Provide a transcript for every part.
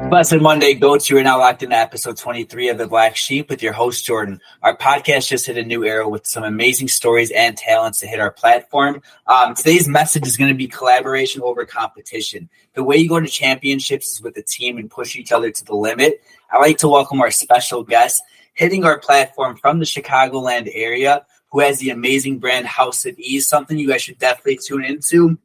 Blessed Monday, goats. You are now locked into episode 23 of The Black Sheep with your host, Jordan. Our podcast just hit a new era with some amazing stories and talents to hit our platform. Today's message is going to be collaboration over competition. The way you go to championships is with a team and push each other to the limit. I'd like to welcome our special guest, hitting our platform from the Chicagoland area, who has the amazing brand House of Ease, something you guys should definitely tune into.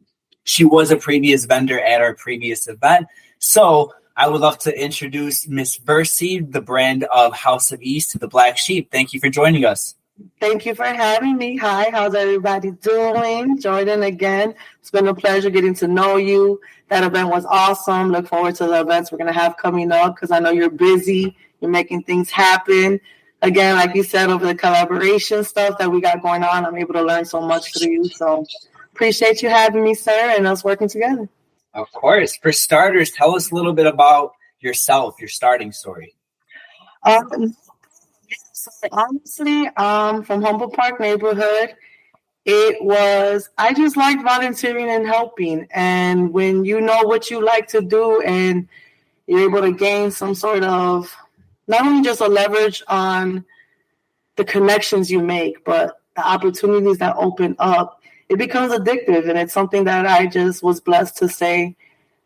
She was a previous vendor at our previous event. So I would love to introduce Miss Versi, the brand of House of Ease, to the Black Sheep. Thank you for joining us. Thank you for having me. Hi, how's everybody doing? Jordan again. It's been a pleasure getting to know you. That event was awesome. Look forward to the events we're going to have coming up because I know you're busy. You're making things happen. Again, like you said, over the collaboration stuff that we got going on, I'm able to learn so much through you. So appreciate you having me, sir, and us working together. Of course. For starters, tell us a little bit about yourself, your starting story. Honestly, from Humboldt Park neighborhood, I just liked volunteering and helping. And when you know what you like to do and you're able to gain some sort of, not only just a leverage on the connections you make, but the opportunities that open up, it becomes addictive. And it's something that I just was blessed to say,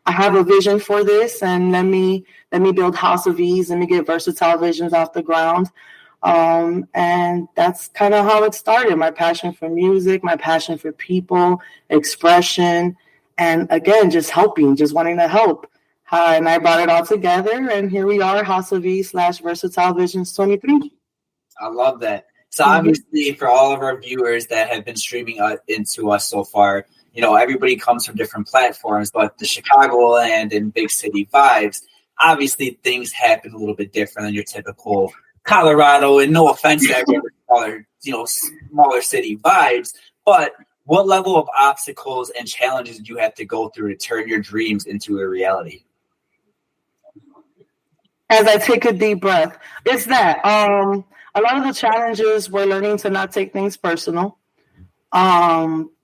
I have a vision for this and let me build House of Ease, let me get Versatile Visions off the ground. And that's kind of how it started. My passion for music, my passion for people, expression, and again, just helping, just wanting to help. And I brought it all together, and here we are, House of Ease / Versatile Visions 23. I love that. So obviously, for all of our viewers that have been streaming into us so far, you know, everybody comes from different platforms, but the Chicagoland and big city vibes, obviously things happen a little bit different than your typical Colorado, and no offense to every other, smaller city vibes, but what level of obstacles and challenges did you have to go through to turn your dreams into a reality? As I take a deep breath, it's that a lot of the challenges we're learning to not take things personal.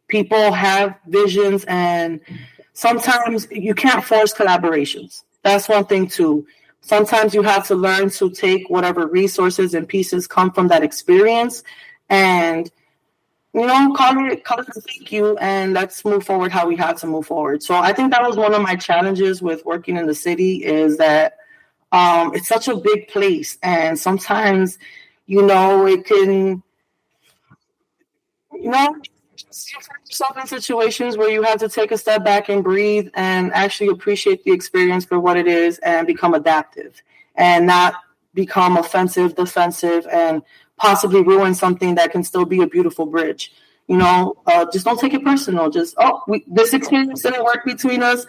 People have visions, and sometimes you can't force collaborations. That's one thing too. Sometimes you have to learn to take whatever resources and pieces come from that experience and, call it thank you, and let's move forward how we have to move forward. So I think that was one of my challenges with working in the city is that it's such a big place. And sometimes, it can, you find yourself in situations where you have to take a step back and breathe and actually appreciate the experience for what it is and become adaptive and not become offensive, defensive, and possibly ruin something that can still be a beautiful bridge. Just don't take it personal. Just, this experience didn't work between us,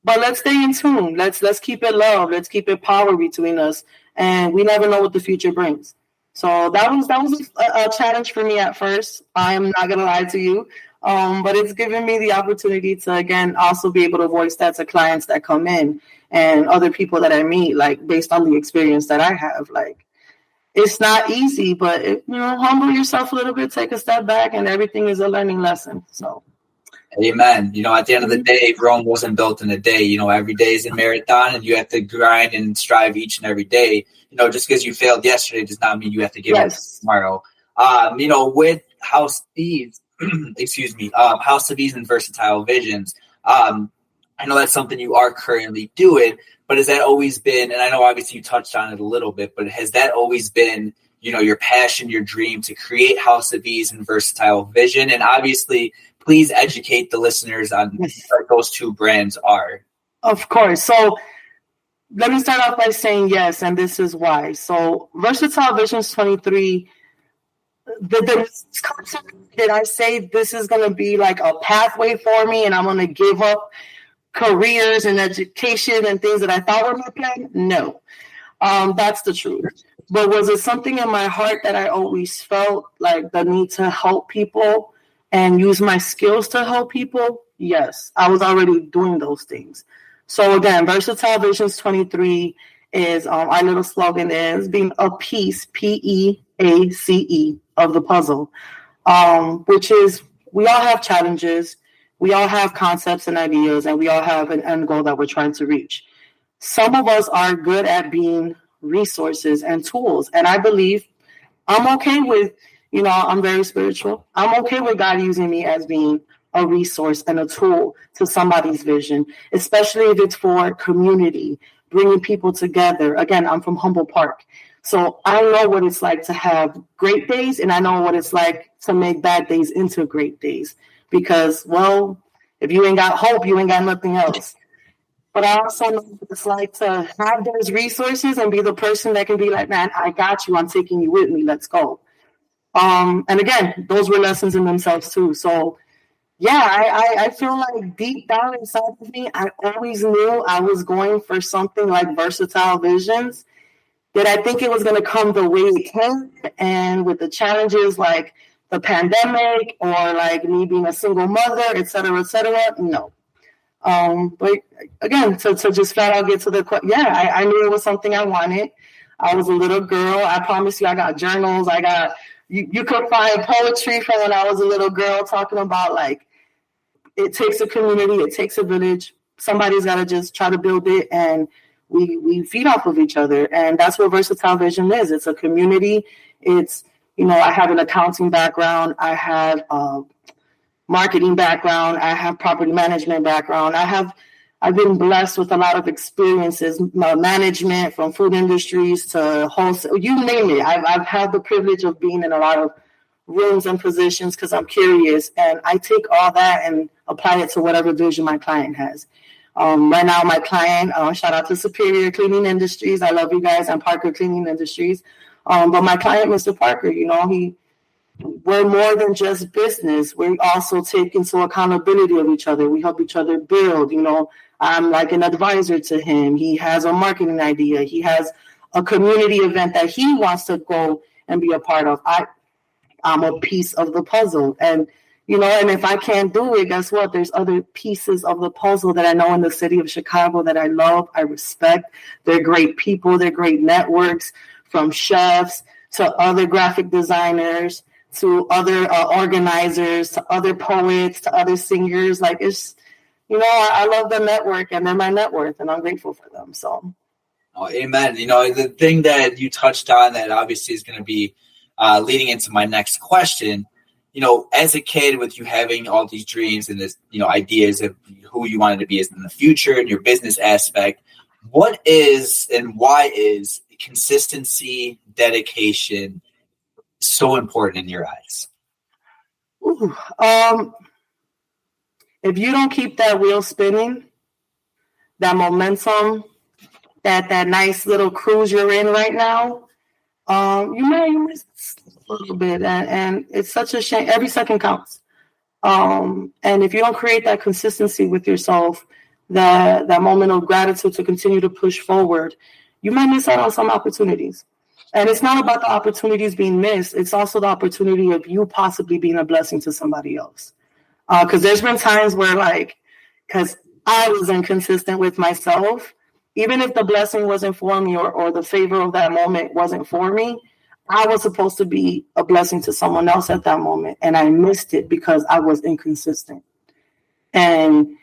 but let's stay in tune. Let's keep it love. Let's keep it power between us. And we never know what the future brings. So that was a challenge for me at first. I am not going to lie to you. But it's given me the opportunity to, again, also be able to voice that to clients that come in and other people that I meet, like, based on the experience that I have. Like, it's not easy, but, humble yourself a little bit, take a step back, and everything is a learning lesson. So. Amen. At the end of the day, Rome wasn't built in a day. Every day is a marathon, and you have to grind and strive each and every day. Just because you failed yesterday does not mean you have to give up tomorrow. With House of Ease, House of Ease and Versatile Visions, I know that's something you are currently doing, but has that always been, and I know obviously you touched on it a little bit, but has that always been, your passion, your dream to create House of Ease and Versatile Vision? And obviously, please educate the listeners on what those two brands are. Of course. So let me start off by saying yes, and this is why. So Versatile Visions 23, the concept, did I say this is going to be like a pathway for me and I'm going to give up careers and education and things that I thought were my plan? No, that's the truth. But was it something in my heart that I always felt like the need to help people and use my skills to help people? Yes, I was already doing those things. So again, Versatile Visions 23 is our little slogan is being a piece, PEACE, of the puzzle, which is we all have challenges. We all have concepts and ideas, and we all have an end goal that we're trying to reach. Some of us are good at being resources and tools. And I believe I'm okay with, I'm very spiritual. I'm okay with God using me as being a resource and a tool to somebody's vision, especially if it's for community, bringing people together. Again, I'm from Humboldt Park. So I know what it's like to have great days, and I know what it's like to make bad days into great days. Because, well, if you ain't got hope, you ain't got nothing else. But I also know what it's like to have those resources and be the person that can be like, man, I got you. I'm taking you with me. Let's go. And again, those were lessons in themselves too. So, yeah, I feel like deep down inside of me, I always knew I was going for something like versatile visions. Did I think it was going to come the way it came? And with the challenges like the pandemic or like me being a single mother, et cetera, no. But again, to just flat out get to the question, I knew it was something I wanted. I was a little girl. I promise you, I got journals. You could find poetry from when I was a little girl talking about like, it takes a community, it takes a village. Somebody's got to just try to build it, and we feed off of each other. And that's what Versatile Vision is. It's a community. It's, I have an accounting background. I have marketing background. I have property management background. I've been blessed with a lot of experiences, management from food industries to wholesale, you name it. I've had the privilege of being in a lot of rooms and positions because I'm curious, and I take all that and apply it to whatever vision my client has. Right now, my client, shout out to Superior Cleaning Industries. I love you guys, and Parker Cleaning Industries. But my client, Mr. Parker, we're more than just business. We also take into accountability of each other. We help each other build. I'm like an advisor to him. He has a marketing idea. He has a community event that he wants to go and be a part of. I'm a piece of the puzzle. And, and if I can't do it, guess what? There's other pieces of the puzzle that I know in the city of Chicago that I love, I respect. They're great people. They're great networks, from chefs to other graphic designers, to other organizers, to other poets, to other singers. Like, it's, I love the network, and they're my net worth, and I'm grateful for them. So. Oh, amen. The thing that you touched on that obviously is going to be leading into my next question, as a kid, with you having all these dreams and this, ideas of who you wanted to be in the future and your business aspect, what is and why is consistency, dedication so important in your eyes? Ooh, if you don't keep that wheel spinning, that momentum, that nice little cruise you're in right now, you miss a little bit, and it's such a shame. Every second counts. And if you don't create that consistency with yourself, that moment of gratitude to continue to push forward, you might miss out on some opportunities. And it's not about the opportunities being missed. It's also the opportunity of you possibly being a blessing to somebody else. Because there's been times where, because I was inconsistent with myself, even if the blessing wasn't for me or the favor of that moment wasn't for me, I was supposed to be a blessing to someone else at that moment. And I missed it because I was inconsistent. And,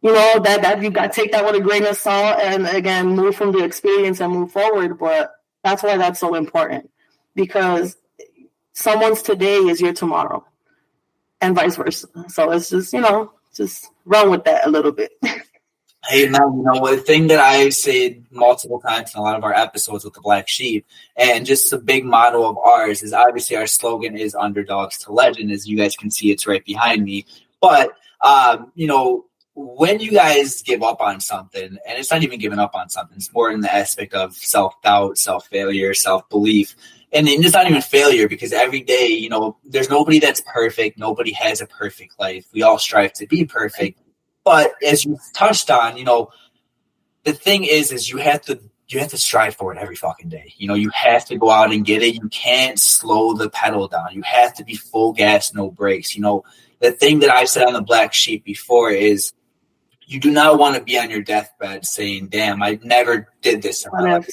that you got to take that with a grain of salt and, again, move from the experience and move forward. But that's why that's so important, because someone's today is your tomorrow and vice versa. So it's just, just run with that a little bit. Hey, man, the thing that I say multiple times in a lot of our episodes with the Black Sheep, and just a big motto of ours, is obviously our slogan is underdogs to legend. As you guys can see, it's right behind me. But, when you guys give up on something, and it's not even giving up on something, it's more in the aspect of self-doubt, self-failure, self-belief. And it's not even failure, because every day, there's nobody that's perfect. Nobody has a perfect life. We all strive to be perfect. But as you touched on, the thing is you have to strive for it every fucking day. You have to go out and get it. You can't slow the pedal down. You have to be full gas, no brakes. The thing that I've said on the Black Sheep before is you do not want to be on your deathbed saying, damn, I never did this in my life.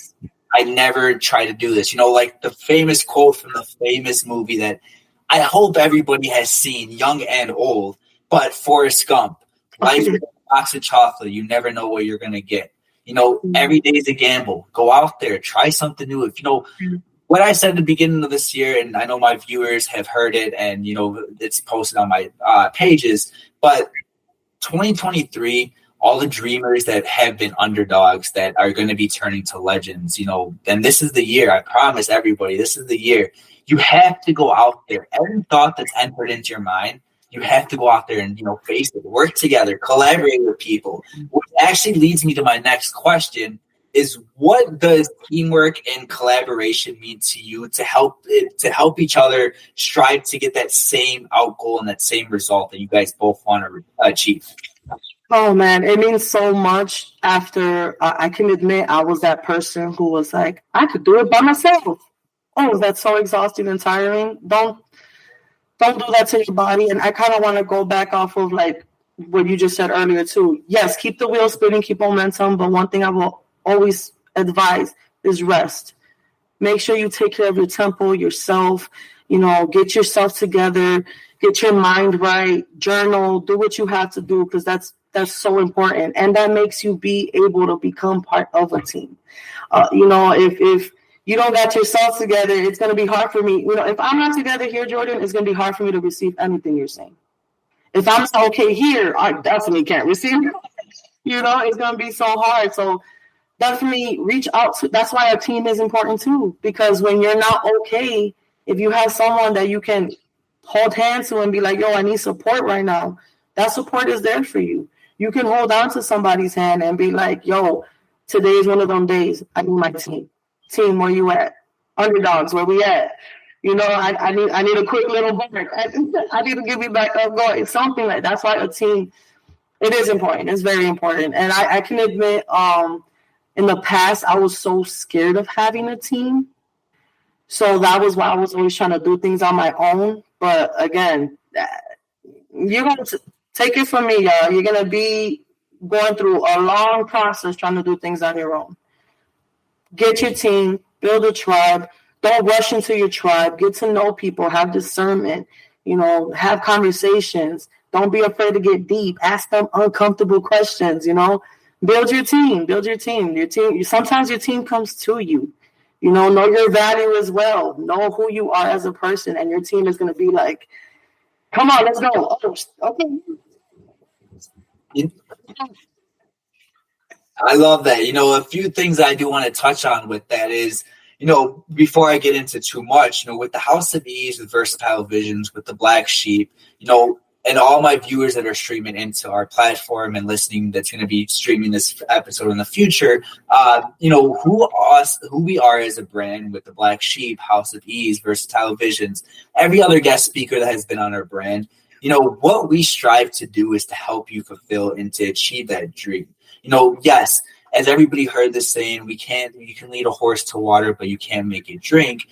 I never tried to do this. Like the famous quote from the famous movie that I hope everybody has seen, young and old, but Forrest Gump, life is a box of chocolate. You never know what you're going to get. Every day is a gamble. Go out there, try something new. If what I said at the beginning of this year, and I know my viewers have heard it, and it's posted on my pages, but 2023, all the dreamers that have been underdogs that are going to be turning to legends, and this is the year. I promise everybody, this is the year. You have to go out there. Every thought that's entered into your mind, you have to go out there and, face it, work together, collaborate with people, which actually leads me to my next question is, what does teamwork and collaboration mean to you to help each other strive to get that same out goal and that same result that you guys both want to achieve? Oh, man, it means so much. After I can admit I was that person who was like, I could do it by myself. Oh, that's so exhausting and tiring. Don't do that to your body. And I kind of want to go back off of like what you just said earlier too. Yes, keep the wheel spinning, keep momentum. But one thing I will always advise is rest. Make sure you take care of your temple, yourself, get yourself together, get your mind right, journal, do what you have to do, because that's so important. And that makes you be able to become part of a team. If you don't got yourself together, it's going to be hard for me. If I'm not together here, Jordan, it's going to be hard for me to receive anything you're saying. If I'm not okay here, I definitely can't receive it. It's going to be so hard. So definitely reach out to. That's why a team is important too, because when you're not okay, if you have someone that you can hold hands to and be like, yo, I need support right now, that support is there for you. You can hold on to somebody's hand and be like, yo, today is one of them days. I need my team. Team, where you at? Underdogs, where we at? I need a quick little bark. I need to give you back up going. Something like that. That's why a team, it is important. It's very important. And I can admit, in the past, I was so scared of having a team. So that was why I was always trying to do things on my own. But again, you're going to take it from me, y'all. You're going to be going through a long process trying to do things on your own. Get your team, build a tribe. Don't rush into your tribe. Get to know people, have discernment, have conversations. Don't be afraid to get deep. Ask them uncomfortable questions, Build your team. Sometimes your team comes to you. Know your value as well. Know who you are as a person, and your team is going to be like, come on, let's go. Oh, okay. I love that. A few things I do want to touch on with that is, before I get into too much, with the House of Ease, with Versatile Visions, with the Black Sheep, and all my viewers that are streaming into our platform and listening, that's going to be streaming this episode in the future, who we are as a brand with the Black Sheep, House of Ease, Versatile Visions, every other guest speaker that has been on our brand, what we strive to do is to help you fulfill and to achieve that dream. Yes, as everybody heard this saying, you can lead a horse to water, but you can't make it drink.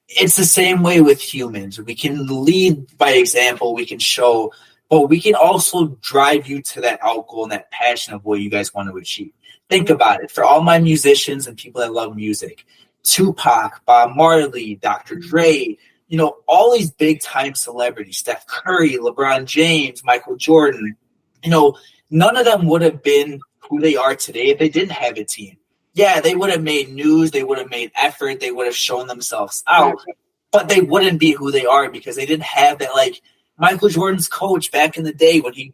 It's the same way with humans. We can lead by example, we can show, but we can also drive you to that out goal and that passion of what you guys want to achieve. Think about it. For all my musicians and people that love music, Tupac, Bob Marley, Dr. Dre, all these big time celebrities, Steph Curry, LeBron James, Michael Jordan, none of them would have been who they are today if they didn't have a team. Yeah, they would have made news, they would have made effort, they would have shown themselves out, but they wouldn't be who they are because they didn't have that. Like Michael Jordan's coach back in the day when he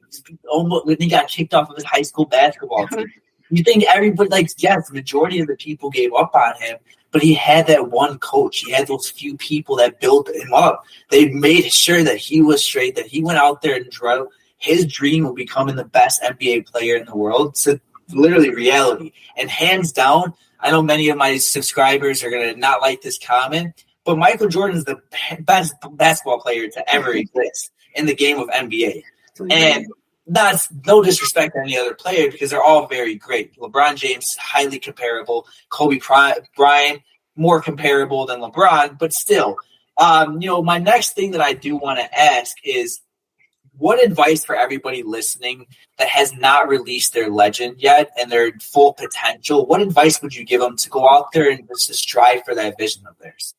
got kicked off of his high school basketball team. You think everybody, yes, the majority of the people gave up on him, but he had that one coach. He had those few people that built him up. They made sure that he was straight, that he went out there and drove his dream of becoming the best NBA player in the world to literally reality. And hands down, I know many of my subscribers are going to not like this comment, but Michael Jordan is the best basketball player to ever exist in the game of NBA. And that's no disrespect to any other player because they're all very great. LeBron James, highly comparable. Kobe Bryant, more comparable than LeBron, but still. My next thing that I do want to ask is, what advice for everybody listening that has not released their legend yet and their full potential, what advice would you give them to go out there and just strive for that vision of theirs?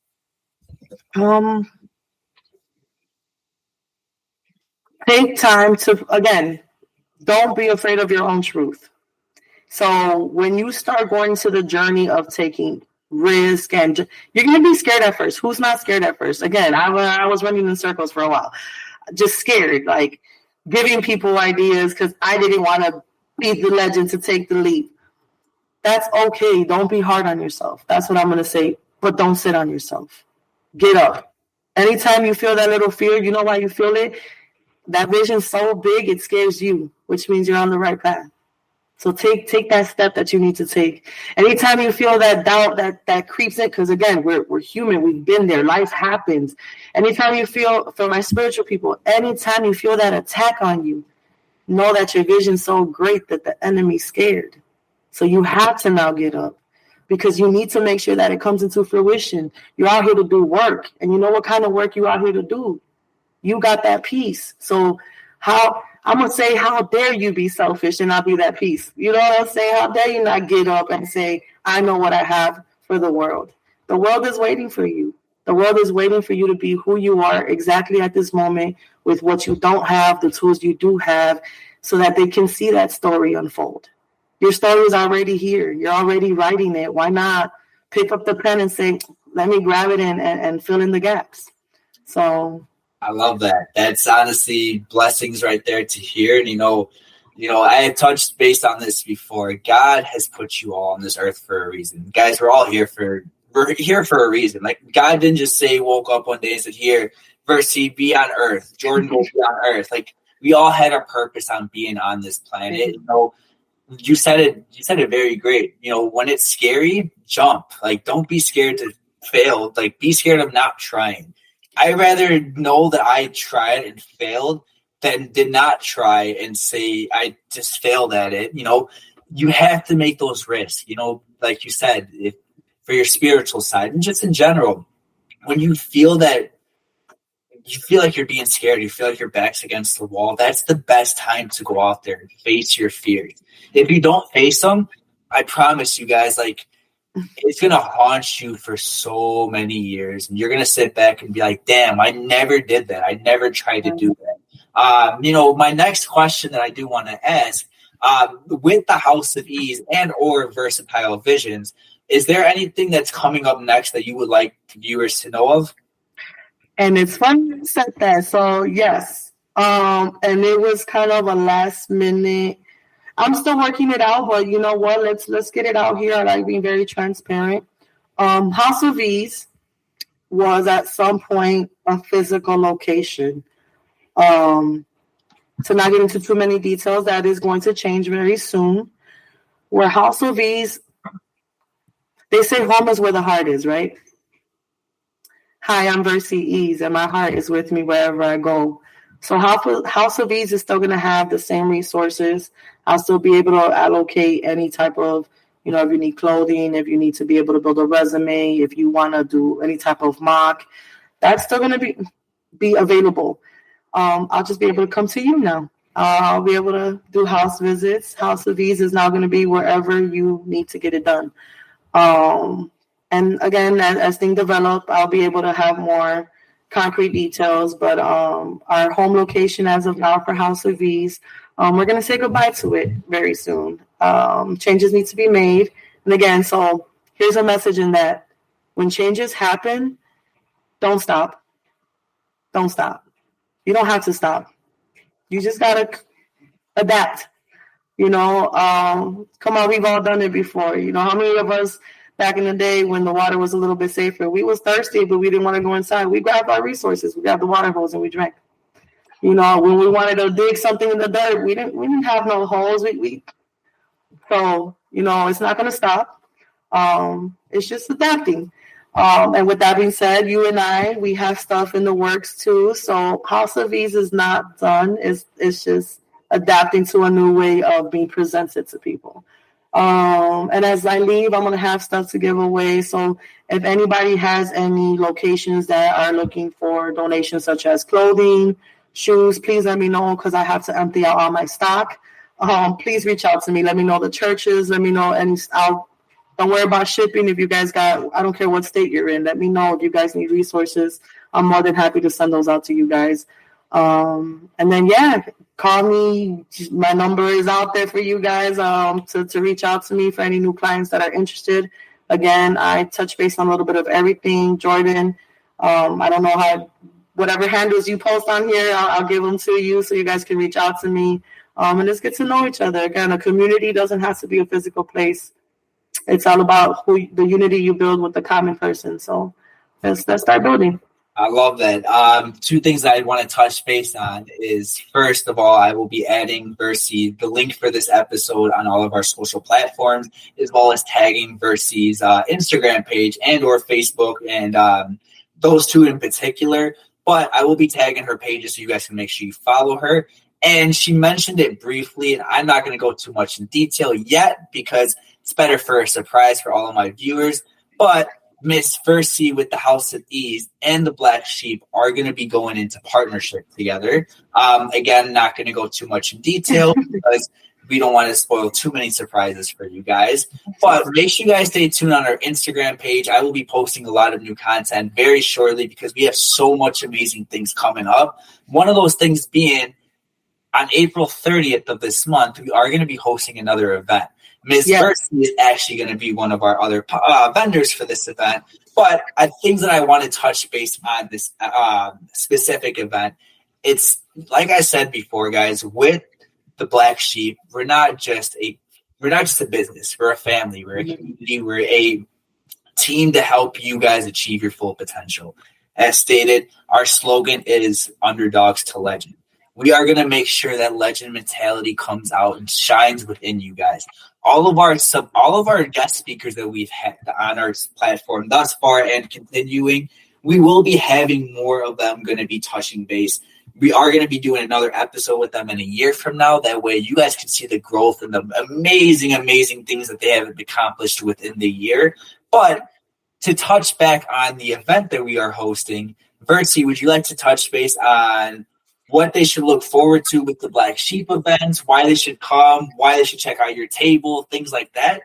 Take time to, again, don't be afraid of your own truth. So when you start going to the journey of taking risk, and you're going to be scared at first. Who's not scared at first? Again, I was running in circles for a while, just scared, like giving people ideas because I didn't want to be the legend to take the leap. That's okay. Don't be hard on yourself. That's what I'm going to say. But don't sit on yourself. Get up. Anytime you feel that little fear, you know why you feel it? That vision's so big, it scares you, which means you're on the right path. So take that step that you need to take. Anytime you feel that doubt that creeps in, because again, we're human, we've been there, life happens. Anytime you feel, for my spiritual people, anytime you feel that attack on you, know that your vision's so great that the enemy's scared. So you have to now get up, because you need to make sure that it comes into fruition. You're out here to do work, and you know what kind of work you're out here to do. You got that peace. So I'm going to say, how dare you be selfish and not be that peace? You know what I'm saying? How dare you not get up and say, I know what I have for the world. The world is waiting for you. The world is waiting for you to be who you are exactly at this moment, with what you don't have, the tools you do have, so that they can see that story unfold. Your story is already here. You're already writing it. Why not pick up the pen and say, let me grab it and fill in the gaps? So I love that. That's honestly blessings right there to hear. And, you know, I had touched based on this before. God has put you all on this earth for a reason. Guys, we're here for a reason. Like, God didn't just say, woke up one day and said, here, Versi, be on earth. Jordan, go be on earth. Like, we all had a purpose on being on this planet. You know, you said it very great. You know, when it's scary, jump. Like, don't be scared to fail. Like, be scared of not trying. I'd rather know that I tried and failed than did not try and say I just failed at it. You know, you have to make those risks, you know, like you said, for your spiritual side and just in general. When you feel that you feel like you're being scared, you feel like your back's against the wall, that's the best time to go out there and face your fears. If you don't face them, I promise you guys, like, it's going to haunt you for so many years. And you're going to sit back and be like, damn, I never did that. I never tried to do that. You know, my next question that I do want to ask, with the House of Ease and or Versatile Visions, is there anything that's coming up next that you would like viewers to know of? And it's funny you said that. So, yes. And it was kind of a last minute. I'm still working it out, but you know what? Let's get it out here. I like being very transparent. House of Ease was at some point a physical location. To not get into too many details, that is going to change very soon. Where House of Ease, they say home is where the heart is, right? Hi, I'm Versi Ease, and my heart is with me wherever I go. So House of Ease is still going to have the same resources. I'll still be able to allocate any type of, you know, if you need clothing, if you need to be able to build a resume, if you want to do any type of mock, that's still going to be available. I'll just be able to come to you now. I'll be able to do house visits. House of Ease is now going to be wherever you need to get it done. And again, as things develop, I'll be able to have more concrete details, but our home location as of now for House of Ease, we're going to say goodbye to it very soon. Changes need to be made. And again, so here's a message in that when changes happen, don't stop. Don't stop. You don't have to stop. You just got to adapt. You know, come on, we've all done it before. You know, how many of us back in the day when the water was a little bit safer, we was thirsty, but we didn't want to go inside. We grabbed our resources. We grabbed the water hose and we drank. You know, when we wanted to dig something in the dirt, we didn't have no holes. So, you know, it's not going to stop. It's just adapting. And with that being said, you and I, we have stuff in the works too. So House of Ease is not done. It's just adapting to a new way of being presented to people. And as I leave, I'm going to have stuff to give away. So if anybody has any locations that are looking for donations such as clothing, shoes, please let me know because I have to empty out all my stock. Please reach out to me. Let me know the churches. Let me know don't worry about shipping. If you guys I don't care what state you're in. Let me know if you guys need resources. I'm more than happy to send those out to you guys. And then, call me. My number is out there for you guys to reach out to me for any new clients that are interested. Again, I touch base on a little bit of everything. Jordan, I don't know how, whatever handles you post on here, I'll give them to you so you guys can reach out to me. And just get to know each other. Again, a community doesn't have to be a physical place. It's all about the unity you build with the common person. So let's start building. I love that. Two things that I want to touch base on is, first of all, I will be adding Versi, the link for this episode, on all of our social platforms, as well as tagging Versi's Instagram page and or Facebook, and those two in particular. But I will be tagging her pages so you guys can make sure you follow her. And she mentioned it briefly, and I'm not going to go too much in detail yet because it's better for a surprise for all of my viewers. But Miss Versi with the House of Ease and the Black Sheep are going to be going into partnership together. Again, not going to go too much in detail because we don't want to spoil too many surprises for you guys. But make sure you guys stay tuned on our Instagram page. I will be posting a lot of new content very shortly because we have so much amazing things coming up. One of those things being, on April 30th of this month, we are going to be hosting another event. Ms. Versi is actually going to be one of our other vendors for this event. But things that I want to touch base on this specific event, it's like I said before, guys, with the Black Sheep, we're not just a business. We're a family. We're a community. We're a team to help you guys achieve your full potential. As stated, our slogan is underdogs to legend. We are going to make sure that legend mentality comes out and shines within you guys. All of our guest speakers that we've had on our platform thus far and continuing, we will be having more of them going to be touching base. We are going to be doing another episode with them in a year from now. That way you guys can see the growth and the amazing, amazing things that they have accomplished within the year. But to touch back on the event that we are hosting, Versi, would you like to touch base on what they should look forward to with the Black Sheep events, why they should come, why they should check out your table, things like that?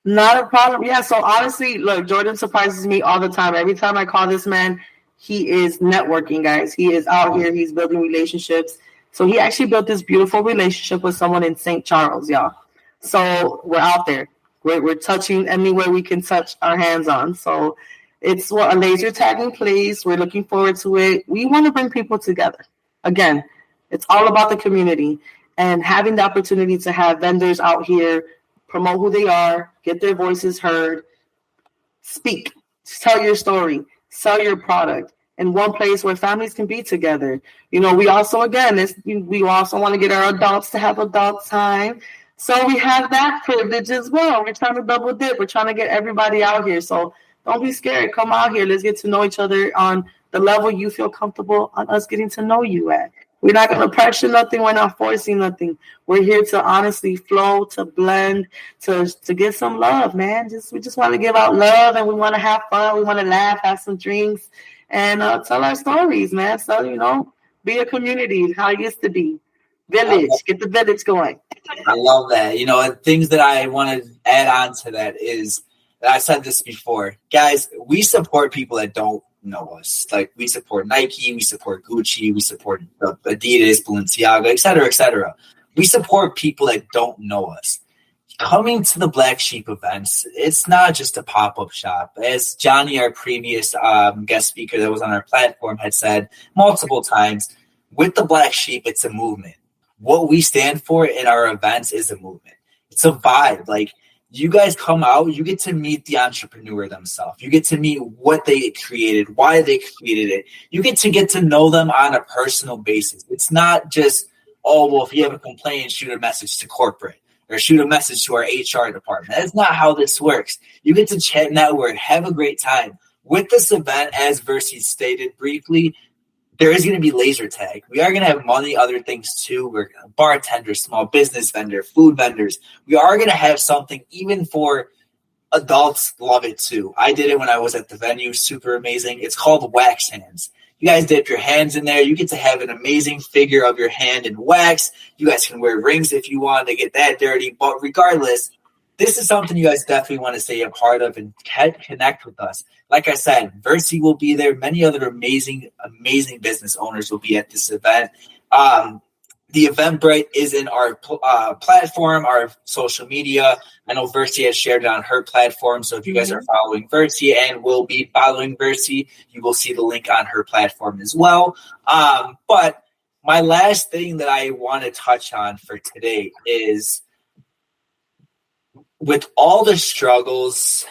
Not a problem. Yeah, so honestly, look, Jordan surprises me all the time. Every time I call this man, he is networking, guys. He is out here. He's building relationships. So he actually built this beautiful relationship with someone in St. Charles, y'all. So we're out there. We're touching anywhere we can touch our hands on. So it's a laser tagging place. We're looking forward to it. We want to bring people together. Again, it's all about the community and having the opportunity to have vendors out here promote who they are, get their voices heard, speak, tell your story, sell your product in one place where families can be together. You know, we also want to get our adults to have adult time. So we have that privilege as well. We're trying to double dip. We're trying to get everybody out here. So don't be scared. Come out here. Let's get to know each other on the level you feel comfortable on us getting to know you at. We're not going to pressure nothing. We're not forcing nothing. We're here to honestly flow, to blend, to get some love, man. We just want to give out love, and we want to have fun. We want to laugh, have some drinks, and tell our stories, man. So, be a community, how it used to be. Village, get the village going. I love that. Things that I want to add on to that is, I said this before, guys, we support people that don't know us. Like, we support Nike, we support Gucci, we support Adidas, Balenciaga, et cetera, et cetera. We support people that don't know us. Coming to the Black Sheep events, it's not just a pop-up shop. As Johnny, our previous guest speaker that was on our platform, had said multiple times, with the Black Sheep, it's a movement. What we stand for in our events is a movement. It's a vibe. Like, you guys come out, you get to meet the entrepreneur themselves. You get to meet what they created, why they created it. You get to know them on a personal basis. It's not just, if you have a complaint, shoot a message to corporate or shoot a message to our HR department. That's not how this works. You get to chat, network, have a great time. With this event, as Versi stated briefly, there is going to be laser tag. We are going to have money, other things too. We're bartenders, small business vendor, food vendors. We are going to have something even for adults. Love it too. I did it when I was at the venue. Super amazing. It's called Wax Hands. You guys dip your hands in there. You get to have an amazing figure of your hand in wax. You guys can wear rings if you want to get that dirty. But regardless, this is something you guys definitely want to stay a part of and connect with us. Like I said, Versi will be there. Many other amazing business owners will be at this event. The Eventbrite is in our platform, our social media. I know Versi has shared it on her platform. So if you guys are following Versi and will be following Versi, you will see the link on her platform as well. But my last thing that I want to touch on for today is, with all the struggles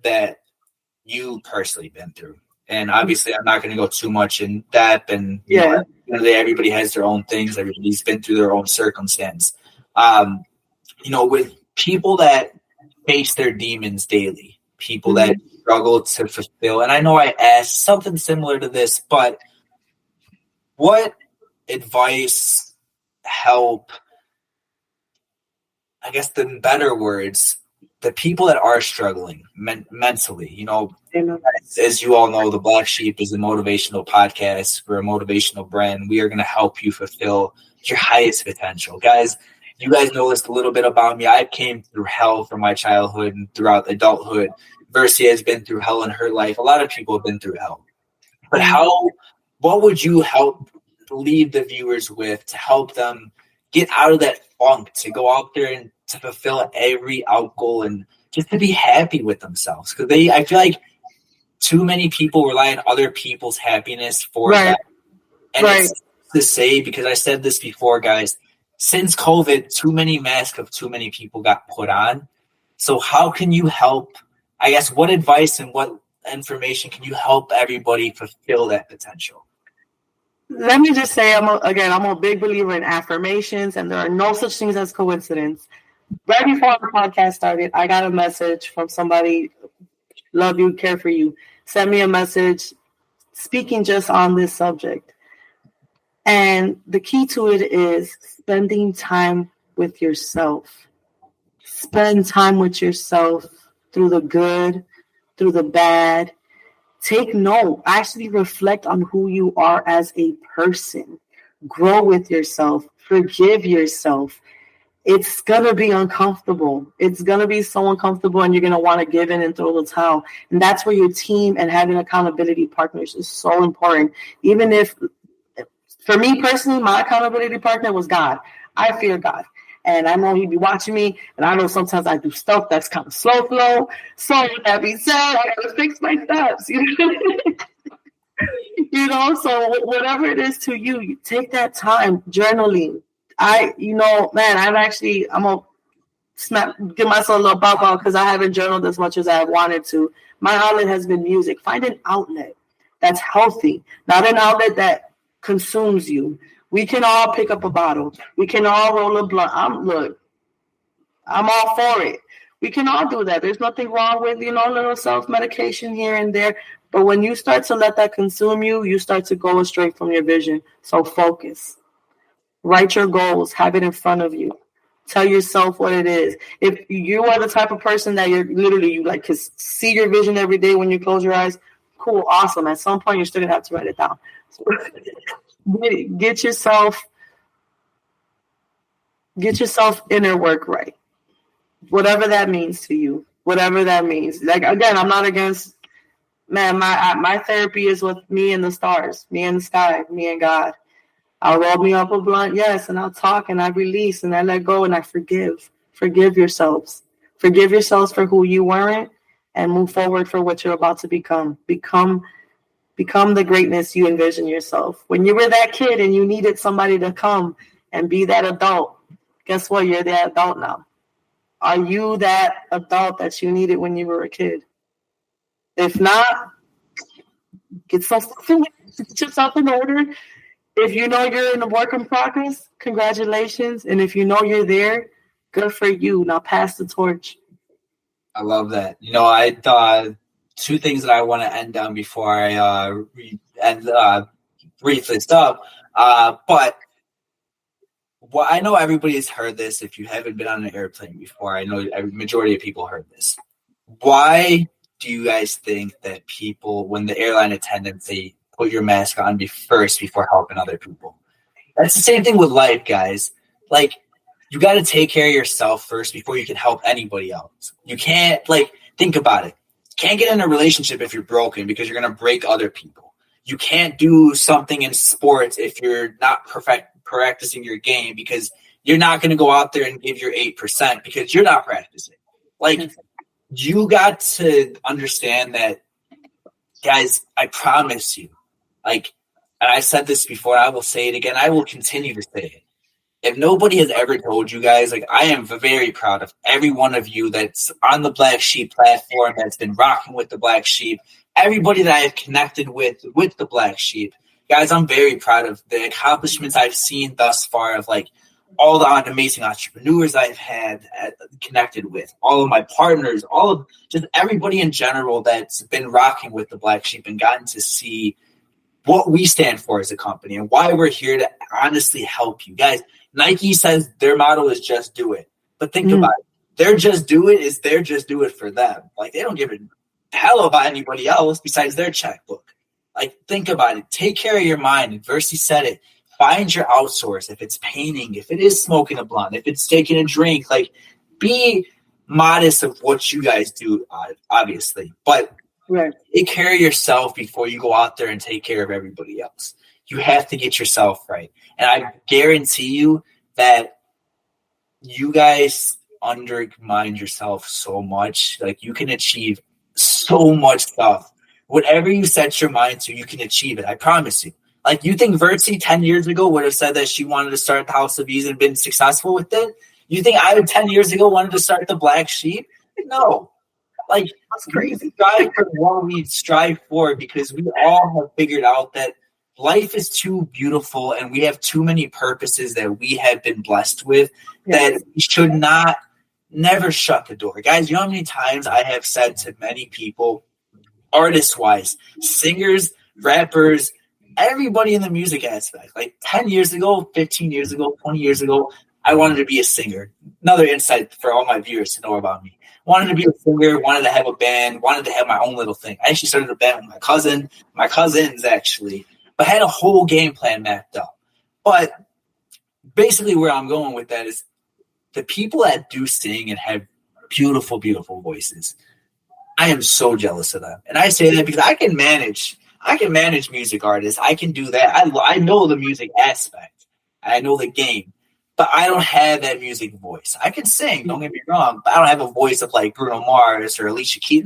that you personally been through, and obviously I'm not going to go too much in depth, and you know, everybody has their own things. Everybody's been through their own circumstance. With people that face their demons daily, people that struggle to fulfill. And I know I asked something similar to this, but what advice, help, I guess the better words, the people that are struggling mentally, as you all know, the Black Sheep is a motivational podcast. We're a motivational brand. We are going to help you fulfill your highest potential. Guys, you guys know this a little bit about me. I came through hell from my childhood and throughout adulthood. Versi has been through hell in her life. A lot of people have been through hell. But what would you help leave the viewers with to help them get out of that funk, to go out there and to fulfill every out goal and just to be happy with themselves? Because I feel like too many people rely on other people's happiness for that. And it's to say, because I said this before, guys, since COVID, too many masks of too many people got put on. So how can you help? I guess what advice and what information can you help everybody fulfill that potential? Let me just say, I'm a big believer in affirmations, and there are no such things as coincidence. Right before the podcast started, I got a message from somebody, love you, care for you, sent me a message speaking just on this subject. And the key to it is spending time with yourself. Spend time with yourself through the good, through the bad. Take note. Actually reflect on who you are as a person. Grow with yourself. Forgive yourself. It's going to be uncomfortable. It's going to be so uncomfortable, and you're going to want to give in and throw the towel. And that's where your team and having accountability partners is so important. Even if, for me personally, my accountability partner was God. I fear God. And I know he'd be watching me, and I know sometimes I do stuff that's kind of slow flow. So with that being said, I gotta fix my steps. So whatever it is to you, you take that time journaling. I'm gonna give myself a little bow because I haven't journaled as much as I wanted to. My outlet has been music. Find an outlet that's healthy, not an outlet that consumes you. We can all pick up a bottle. We can all roll a blunt. I'm all for it. We can all do that. There's nothing wrong with, a little self-medication here and there. But when you start to let that consume you, you start to go astray from your vision. So focus. Write your goals. Have it in front of you. Tell yourself what it is. If you are the type of person that you can see your vision every day when you close your eyes, cool, awesome. At some point, you're still going to have to write it down. So, Get yourself inner work right. Whatever that means to you. Whatever that means. Like, again, I'm not against, my therapy is with me and the stars, me and the sky, me and God. I'll roll me up a blunt, yes, and I'll talk and I release and I let go and I forgive. Forgive yourselves. Forgive yourselves for who you weren't and move forward for what you're about to become. Become the greatness you envision yourself. When you were that kid and you needed somebody to come and be that adult, guess what? You're that adult now. Are you that adult that you needed when you were a kid? If not, get yourself in order. If you know you're in a work in progress, congratulations. And if you know you're there, good for you. Now pass the torch. I love that. I thought two things that I want to end on before I brief this up. But I know everybody has heard this. If you haven't been on an airplane before, I know a majority of people heard this. Why do you guys think that people, when the airline attendants say, put your mask on first before helping other people? That's the same thing with life, guys. Like, you got to take care of yourself first before you can help anybody else. You can't, think about it. You can't get in a relationship if you're broken because you're going to break other people. You can't do something in sports if you're not practicing your game because you're not going to go out there and give your 8% because you're not practicing. You got to understand that, guys, I promise you, and I said this before, I will say it again, I will continue to say it. If nobody has ever told you guys, I am very proud of every one of you that's on the Black Sheep platform, that's been rocking with the Black Sheep, everybody that I have connected with the Black Sheep. Guys, I'm very proud of the accomplishments I've seen thus far of all the amazing entrepreneurs I've had connected with, all of my partners, all of just everybody in general that's been rocking with the Black Sheep and gotten to see what we stand for as a company and why we're here to honestly help you guys. Nike says their motto is just do it. But think about it. Their just do it is their just do it for them. They don't give a hell about anybody else besides their checkbook. Think about it. Take care of your mind. And Versi said it. Find your outsource. If it's painting, if it is smoking a blunt, if it's taking a drink, be modest of what you guys do, obviously. But take care of yourself before you go out there and take care of everybody else. You have to get yourself right. And I guarantee you that you guys undermine yourself so much. You can achieve so much stuff. Whatever you set your mind to, you can achieve it. I promise you. You think Versi 10 years ago would have said that she wanted to start the House of Ease and been successful with it? You think I 10 years ago wanted to start the Black Sheep? No. That's crazy. We strive for what we strive for because we all have figured out that life is too beautiful and we have too many purposes that we have been blessed with that we should never shut the door. Guys, you know how many times I have said to many people, artist-wise, singers, rappers, everybody in the music aspect, 10 years ago, 15 years ago, 20 years ago, I wanted to be a singer. Another insight for all my viewers to know about me. Wanted to be a singer, wanted to have a band, wanted to have my own little thing. I actually started a band with my cousins actually, but had a whole game plan mapped out. But basically where I'm going with that is the people that do sing and have beautiful, beautiful voices, I am so jealous of them. And I say that because I can manage music artists. I can do that. I know the music aspect. I know the game. But I don't have that music voice. I can sing, don't get me wrong, but I don't have a voice of Bruno Mars or Alicia Keys.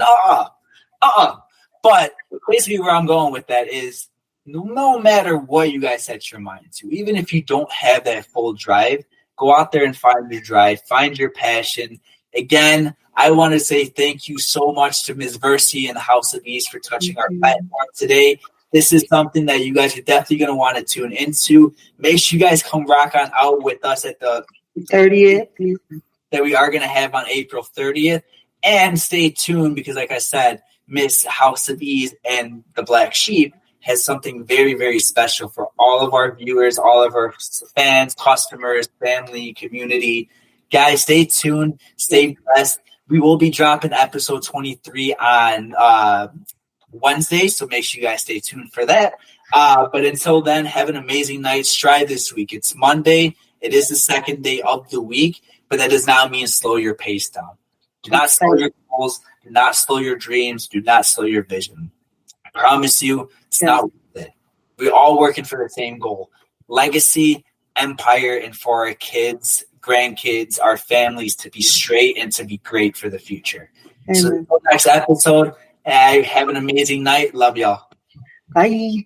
But basically where I'm going with that is no matter what you guys set your mind to, even if you don't have that full drive, go out there and find your drive, find your passion. Again, I want to say thank you so much to Ms. Versi and the House of Ease for touching our platform today. This is something that you guys are definitely going to want to tune into. Make sure you guys come rock on out with us at the 30th that we are going to have on April 30th. And stay tuned because, like I said, Miss House of Ease and the Black Sheep has something very, very special for all of our viewers, all of our fans, customers, family, community. Guys, stay tuned. Stay blessed. We will be dropping episode 23 on Wednesday, so make sure you guys stay tuned for that. But until then, have an amazing night. Strive this week. It's Monday. It is the second day of the week, but that does not mean slow your pace down. Do not slow your goals. Do not slow your dreams. Do not slow your vision. I promise you, it's not worth it. We're all working for the same goal. Legacy, empire, and for our kids, grandkids, our families to be straight and to be great for the future. Amen. So until next episode, have an amazing night. Love y'all. Bye.